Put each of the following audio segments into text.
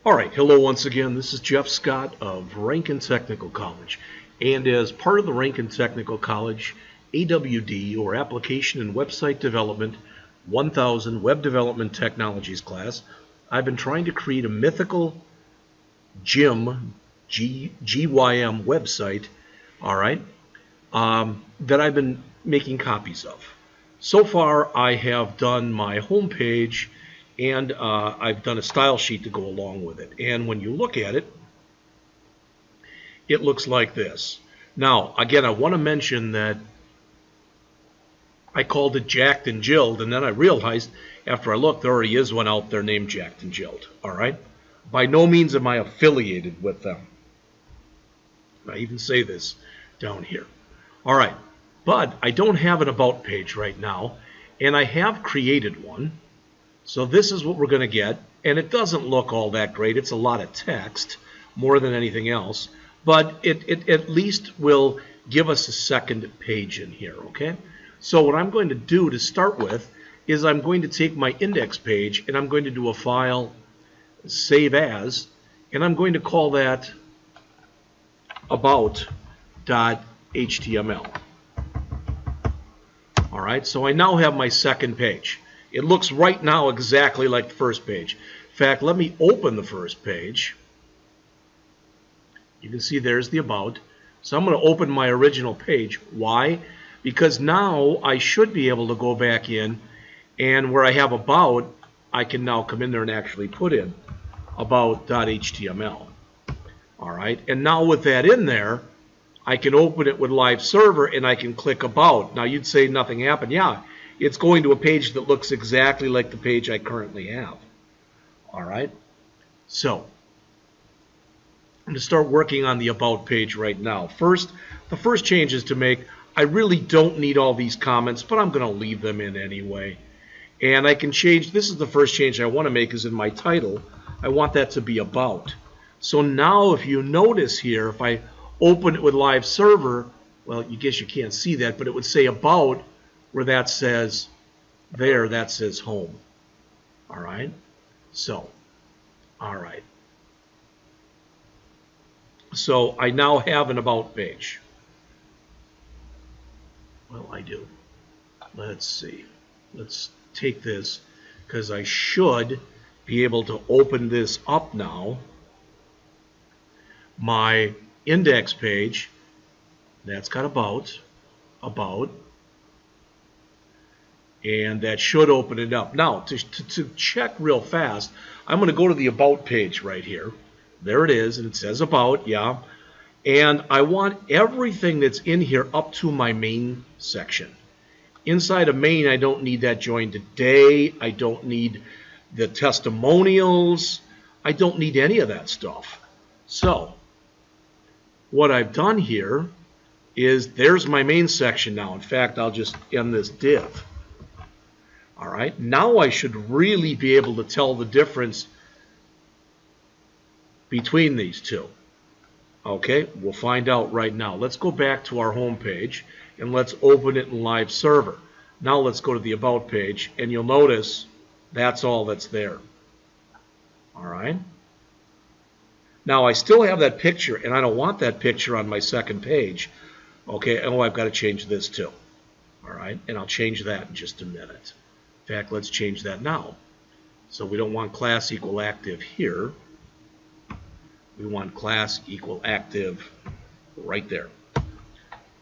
Alright, hello once again. This is Jeff Scott of Rankin Technical College. And as part of the Rankin Technical College AWD, or Application and Website Development 1000 Web Development Technologies class, I've been trying to create a mythical GYM website, alright, that I've been making copies of. So far I have done my home page, and I've done a style sheet to go along with it. And when you look at it, it looks like this. Now, again, I want to mention that I called it Jacked and Jilled, and then I realized after I looked, there already is one out there named Jacked and Jilled. All right? By no means am I affiliated with them. I even say this down here. All right, but I don't have an About page right now, and I have created one. So this is what we're going to get, and it doesn't look all that great. It's a lot of text more than anything else, but it at least will give us a second page in here, okay? So what I'm going to do to start with is I'm going to take my index page and I'm going to do a file, save as, and I'm going to call that about.html. All right, so I now have my second page. It looks right now exactly like the first page. In fact, let me open the first page. You can see there's the About. So I'm going to open my original page. Why? Because now I should be able to go back in, and where I have About, I can now come in there and actually put in about.html. All right, and now with that in there, I can open it with Live Server and I can click About. Now you'd say nothing happened. Yeah. It's going to a page that looks exactly like the page I currently have. All right. So I'm going to start working on the About page right now. First, the first changes to make. I really don't need all these comments, but I'm going to leave them in anyway. And I can change. This is the first change I want to make, is in my title. I want that to be About. So now if you notice here, if I open it with Live Server, well, you guess you can't see that, but it would say About, where that says there, that says Home. All right. So, all right. So I now have an About page. Well, I do. Let's see. Let's take this, because I should be able to open this up now. My index page, that's got About, and that should open it up. Now, to check real fast, I'm going to go to the About page right here. There it is, and it says About, yeah. And I want everything that's in here up to my main section. Inside of main, I don't need that join today. I don't need the testimonials. I don't need any of that stuff. So, what I've done here is there's my main section now. In fact, I'll just end this div. All right, now I should really be able to tell the difference between these two. Okay, we'll find out right now. Let's go back to our home page and let's open it in Live Server. Now let's go to the About page, and you'll notice that's all that's there. All right. Now I still have that picture, and I don't want that picture on my second page. Okay, oh, I've got to change this too. All right, and I'll change that in just a minute. In fact, let's change that now. So we don't want class equal active here. We want class equal active right there.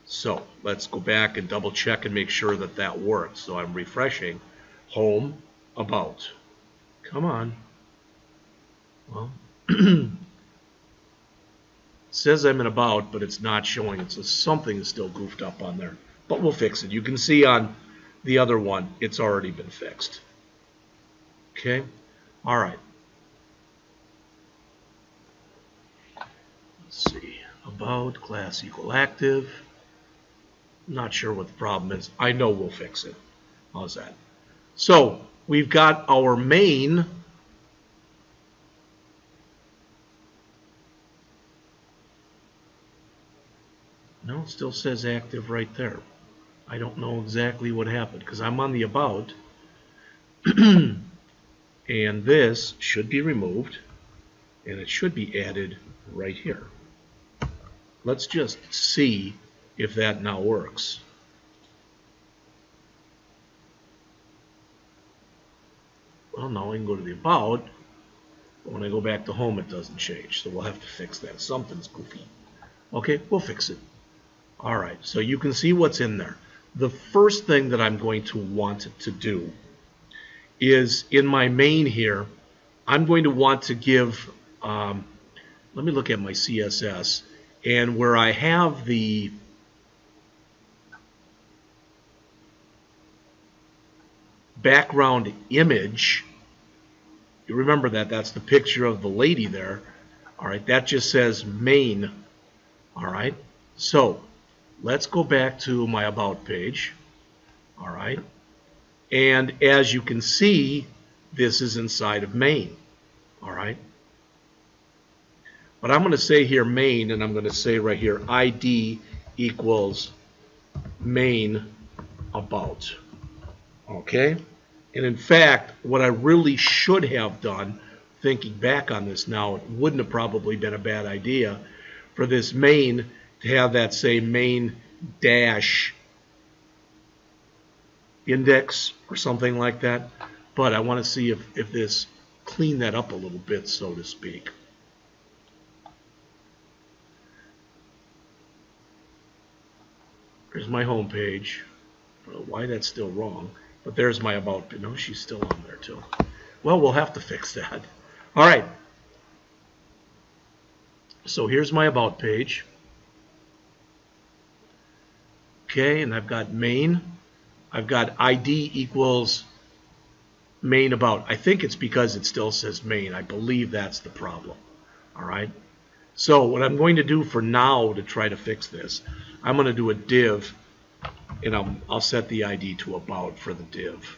So let's go back and double check and make sure that that works. So I'm refreshing. Home, About. Come on. Well, it says I'm in About, but it's not showing it. So something is still goofed up on there. But we'll fix it. You can see on the other one, it's already been fixed. Okay? All right. Let's see. About, class equal active. Not sure what the problem is. I know we'll fix it. How's that? So, we've got our main. No, it still says active right there. I don't know exactly what happened because I'm on the About. And this should be removed. and it should be added right here. Let's just see if that now works. Well, now I can go to the About, but when I go back to Home, it doesn't change, so we'll have to fix that. Something's goofy. Okay, we'll fix it. All right, so you can see what's in there. The first thing that I'm going to want to do is in my main here, I'm going to want to give, let me look at my CSS, and where I have the background image, you remember that, that's the picture of the lady there. All right, that just says main. All right, so let's go back to my About page. All right, and as you can see, this is inside of main. All right, but I'm going to say here main, and I'm going to say right here ID equals main about. Okay, and in fact, what I really should have done, thinking back on this now, it wouldn't have probably been a bad idea for this main to have that say main dash index or something like that. But I want to see if this clean that up a little bit, so to speak. Here's my home page. I don't know why that's still wrong, but there's my About. No, she's still on there too. Well, we'll have to fix that. All right. So here's my About page. Okay, and I've got main. I've got ID equals main about. I think it's because it still says main. I believe that's the problem. All right. So what I'm going to do for now to try to fix this, I'm going to do a div, and I'll set the ID to about for the div.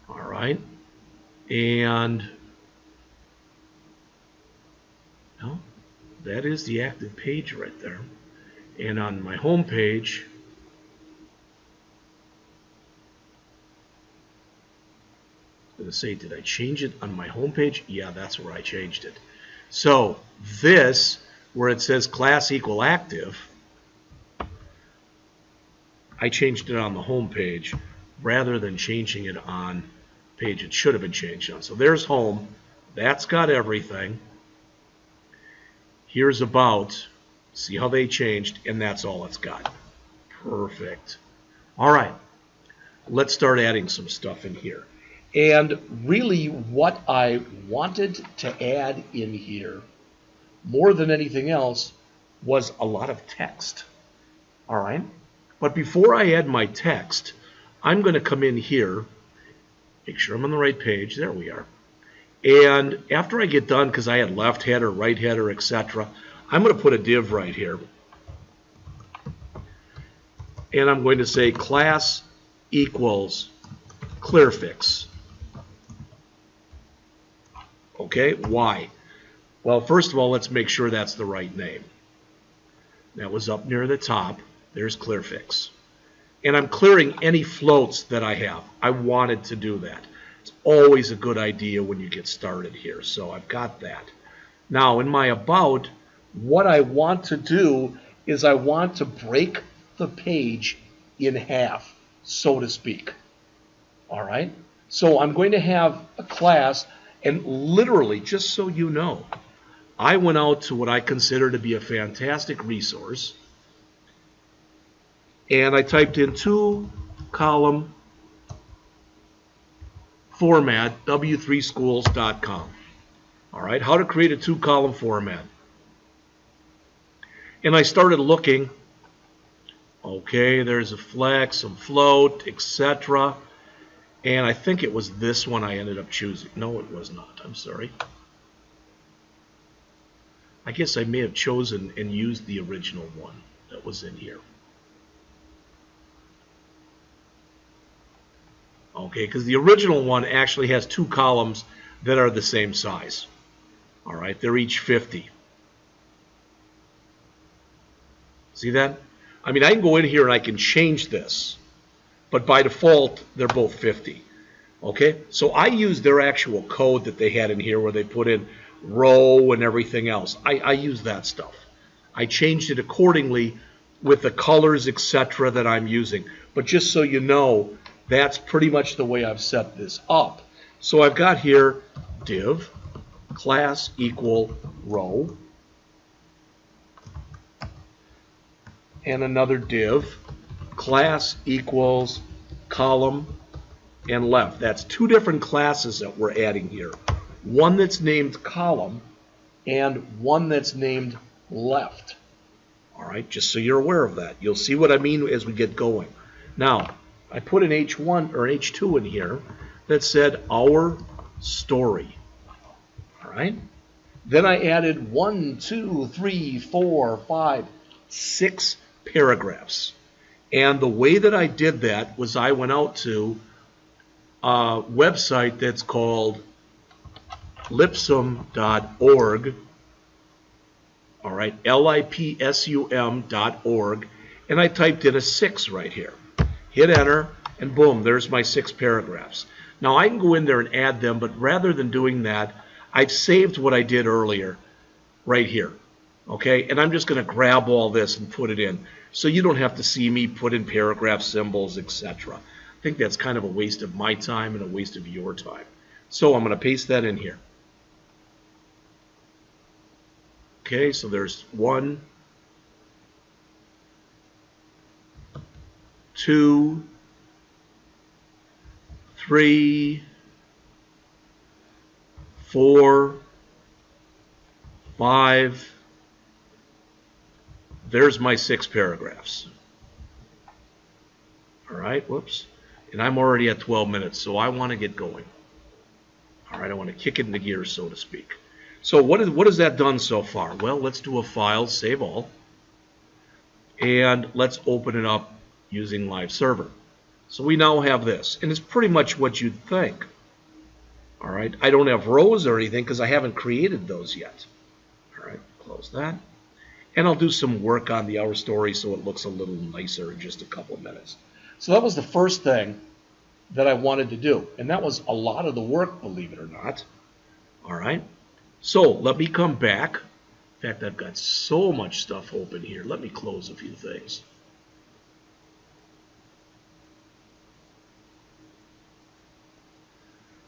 All right. And no, that is the active page right there. And on my home page, I'm going to say, did I change it on my home page? Yeah, that's where I changed it. So this, where it says class equal active, I changed it on the home page rather than changing it on page it should have been changed on. So there's home. That's got everything. Here's about. See how they changed, and that's all it's got. Perfect. All right. Let's start adding some stuff in here. And really what I wanted to add in here, more than anything else, was a lot of text. All right? But before I add my text, I'm going to come in here, make sure I'm on the right page. There we are. And after I get done, because I had left header, right header, etc., I'm going to put a div right here. And I'm going to say class equals clearfix. Okay, why? Well, first of all, let's make sure that's the right name. That was up near the top. There's clearfix. And I'm clearing any floats that I have. I wanted to do that. It's always a good idea when you get started here. So I've got that. Now, in my about, what I want to do is I want to break the page in half, so to speak. All right? So I'm going to have a class, and literally, just so you know, I went out to what I consider to be a fantastic resource, and I typed in 2-column format, w3schools.com. All right, how to create a 2-column format. And I started looking. Okay, there's a flex, some float, etc. And I think it was this one I ended up choosing. No, it was not. I'm sorry. I guess I may have chosen and used the original one that was in here. Okay, because the original one actually has 2 columns that are the same size. All right, they're each 50. See that? I mean, I can go in here and I can change this, but by default, they're both 50. Okay, so I used their actual code that they had in here where they put in row and everything else. I use that stuff. I changed it accordingly with the colors, etc. that I'm using. But just so you know, that's pretty much the way I've set this up. So I've got here div class equal row and another div class equals column and left. That's two different classes that we're adding here. One that's named column and one that's named left. All right, just so you're aware of that. You'll see what I mean as we get going. Now, I put an H1 or an H2 in here that said our story. All right. Then I added 1, 2, 3, 4, 5, 6 paragraphs. And the way that I did that was I went out to a website that's called lipsum.org. All right, lipsum.org, and I typed in a 6 right here. Hit enter, and boom, there's my 6 paragraphs. Now I can go in there and add them, but rather than doing that, I've saved what I did earlier right here. Okay, and I'm just going to grab all this and put it in, so you don't have to see me put in paragraph symbols, etc. I think that's kind of a waste of my time and a waste of your time. So I'm going to paste that in here. Okay, so there's 1, 2, 3, 4, 5. There's my 6 paragraphs. All right, whoops. And I'm already at 12 minutes, so I want to get going. All right, I want to kick it into gear, so to speak. So what has that done so far? Well, let's do a file, save all, and let's open it up using live server. So we now have this, and it's pretty much what you'd think. All right, I don't have rows or anything because I haven't created those yet. All right, close that. And I'll do some work on the our story so it looks a little nicer in just a couple of minutes. So that was the first thing that I wanted to do, and that was a lot of the work, believe it or not. All right. So let me come back. In fact, I've got so much stuff open here. Let me close a few things.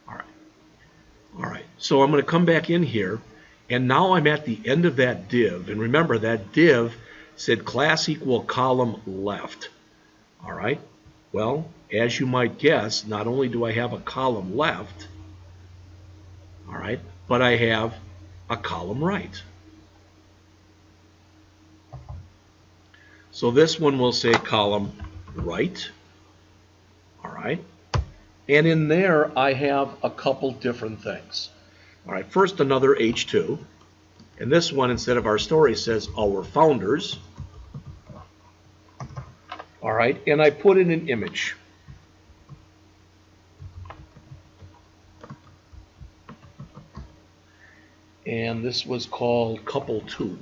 All right. So I'm going to come back in here, and now I'm at the end of that div. And remember, that div said class equal column left. All right. Well, as you might guess, not only do I have a column left, all right, but I have a column right. So this one will say column right. All right. And in there, I have a couple different things. All right. First, another H2. And this one, instead of our story, says our founders. All right. And I put in an image. And this was called couple 2.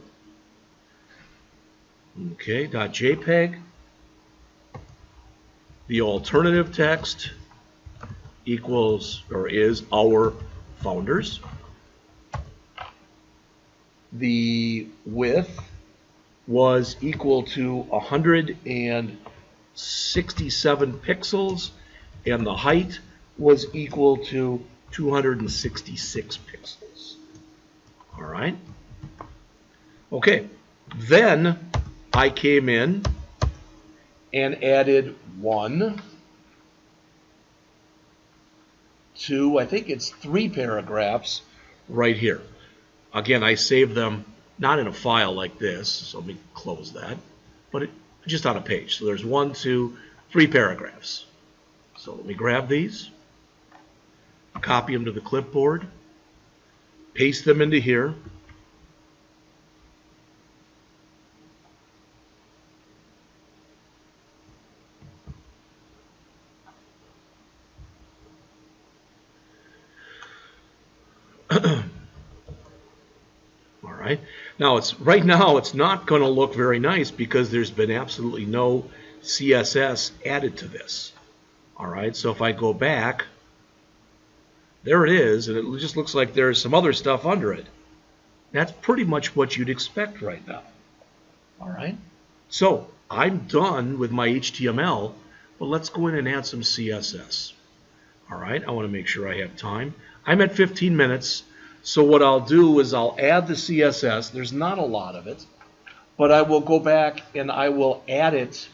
Okay, .jpeg. The alternative text equals or is our founders. The width was equal to 167 pixels, and the height was equal to 266 pixels. All right. Okay. Then I came in and added 1, 2, I think it's 3 paragraphs right here. Again, I saved them not in a file like this, so let me close that, but just on a page. So there's 1, 2, 3 paragraphs. So let me grab these, copy them to the clipboard, paste them into here. All right. Now right now it's not going to look very nice because there's been absolutely no CSS added to this. All right. So if I go back There it is, and it just looks like there's some other stuff under it. That's pretty much what you'd expect right now. All right? So I'm done with my HTML, but let's go in and add some CSS. All right, I want to make sure I have time. I'm at 15 minutes, so what I'll do is I'll add the CSS. There's not a lot of it, but I will go back and I will add it.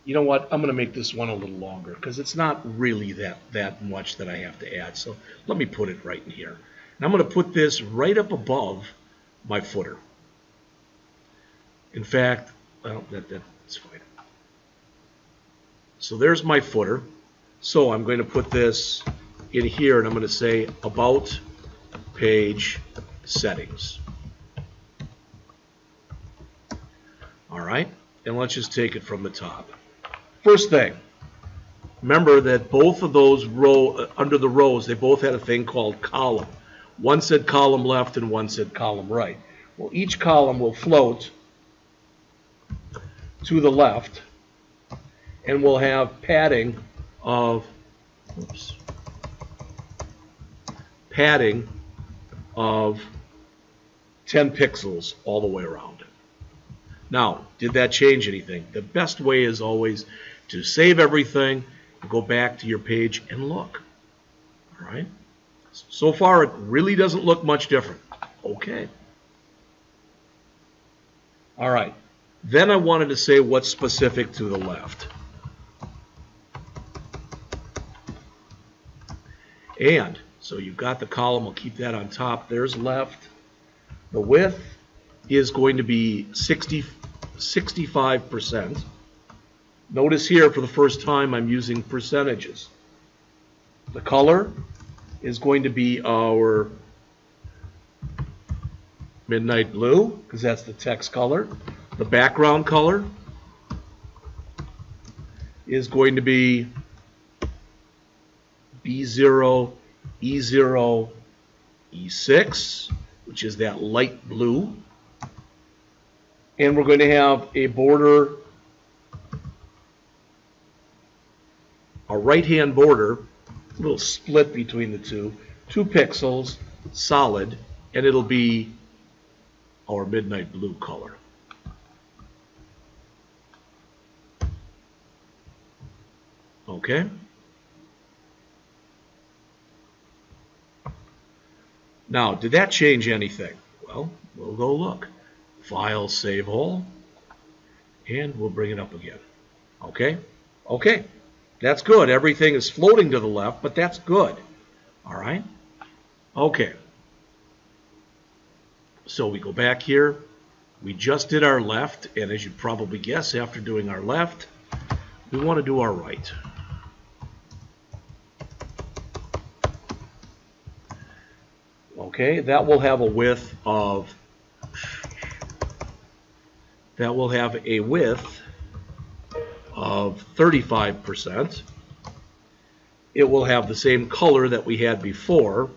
You know what? I'm going to make this one a little longer because it's not really that much that I have to add. So let me put it right in here. And I'm going to put this right up above my footer. In fact, well, that's fine. So there's my footer. So I'm going to put this in here, and I'm going to say About Page Settings. All right, and let's just take it from the top. First thing, remember that both of those under the rows, they both had a thing called column. One said column left and one said column right. Well, each column will float to the left, and we'll have padding of 10 pixels all the way around. Now, did that change anything? The best way is always to save everything, go back to your page and look. All right? So far, it really doesn't look much different. Okay. All right. Then I wanted to say what's specific to the left. And so you've got the column. I'll keep that on top. There's left. The width is going to be 65%. Notice here for the first time I'm using percentages. The color is going to be our midnight blue because that's the text color. The background color is going to be B0, E0, E6, which is that light blue. And we're going to have a border, a right-hand border, a little split between the two, 2 pixels, solid, and it'll be our midnight blue color. Okay? Now, did that change anything? Well, we'll go look. File, Save All, and we'll bring it up again. Okay? Okay. That's good. Everything is floating to the left, but that's good. All right? Okay. So we go back here. We just did our left, and as you probably guess, after doing our left, we want to do our right. Okay, that will have a width of 35%. It will have the same color that we had before,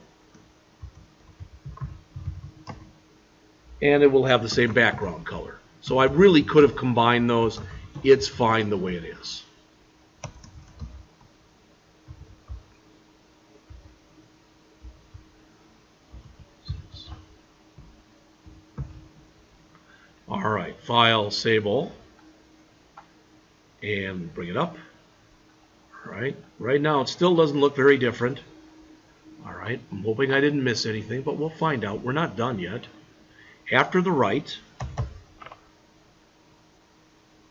and it will have the same background color. So I really could have combined those. It's fine the way it is. All right, File, Save All, and bring it up. All right, right now it still doesn't look very different. All right, I'm hoping I didn't miss anything, but we'll find out. We're not done yet. After the right,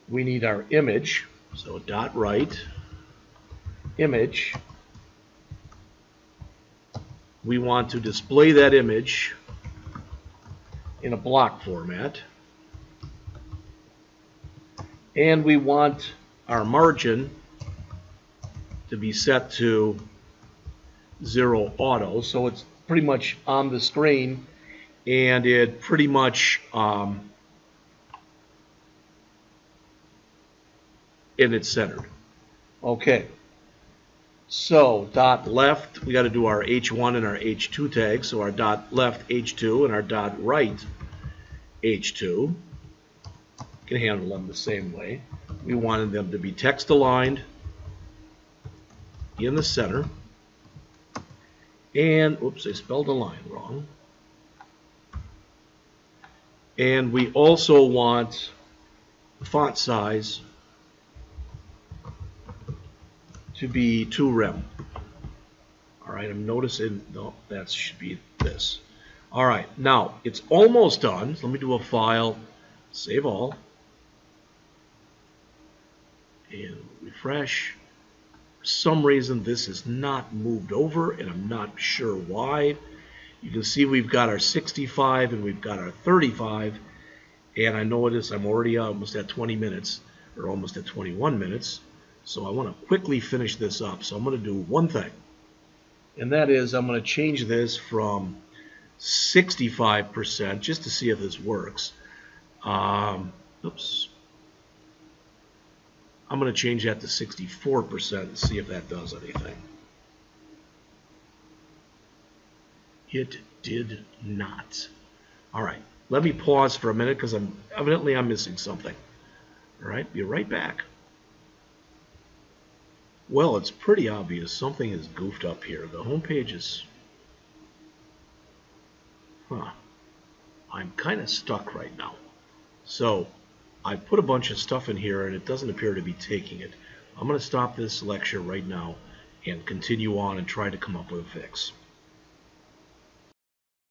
we need our image. So dot right, image. We want to display that image in a block format. And we want our margin to be set to 0 auto, so it's pretty much on the screen, and it pretty much and it's centered. Okay, so dot left, we got to do our H1 and our H2 tags, so our dot left H2 and our dot right H2. Can handle them the same way. We wanted them to be text aligned in the center. And, oops, I spelled a line wrong. And we also want the font size to be 2 rem. All right, I'm noticing, no, that should be this. All right, now it's almost done. So let me do a file, save all, and refresh. For some reason, this is not moved over, and I'm not sure why. You can see we've got our 65 and we've got our 35, and I notice I'm already almost at 20 minutes, or almost at 21 minutes. So I want to quickly finish this up. So I'm going to do one thing, and that is I'm going to change this from 65% just to see if this works. Oops. I'm going to change that to 64% and see if that does anything. It did not. All right, let me pause for a minute because evidently I'm missing something. All right, be right back. Well, it's pretty obvious something is goofed up here. The home page is... I'm kind of stuck right now. So I put a bunch of stuff in here and it doesn't appear to be taking it. I'm going to stop this lecture right now and continue on and try to come up with a fix.